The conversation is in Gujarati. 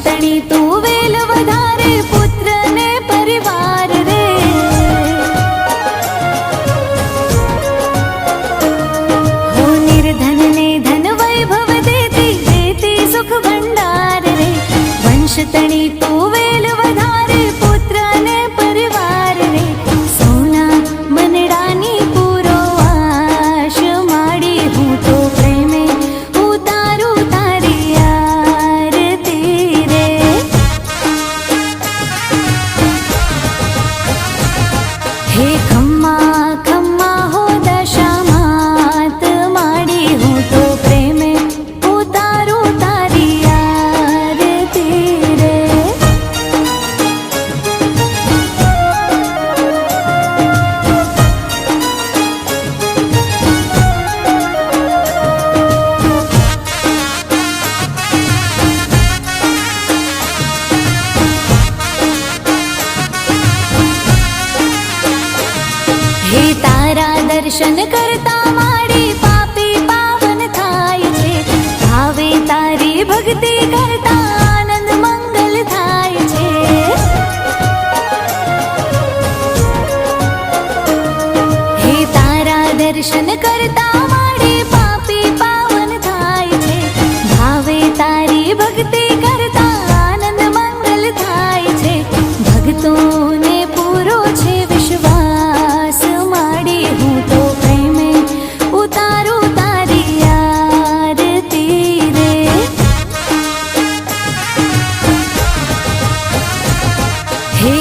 તણી તું વેલ વધારે પુત્ર ને પરિવાર રે હો નિર્ધન ને ધન વૈભવ દેતી દેતી સુખ ભંડાર રે વંશ તણી તું વેલ વધારે પુત્ર ને પરિવાર રે સોના મનડાની પૂરો આશ માડી હું તો પ્રેમે ઉતારું તારી આરતી રે હે ખમ્મા ખમ્મા હો દશા માત માડી હું તો પ્રેમે ઉતારું તારી આરતી રે હે તારા દર્શન કરતા માડી પાપી પાવન થાય છે ભાવે તારી ભક્તિ કરતા આનંદ મંગલ થાય છે હે તારા દર્શન કરતા માડી પાપી પાવન થાય છે ભાવે તારી ભક્તિ કરતા આનંદ મંગલ થાય છે ભક્તોને પૂરો છે વિશ્વાસ માડી હું તો પ્રેમે ઉતારું તારી આરતી રે હે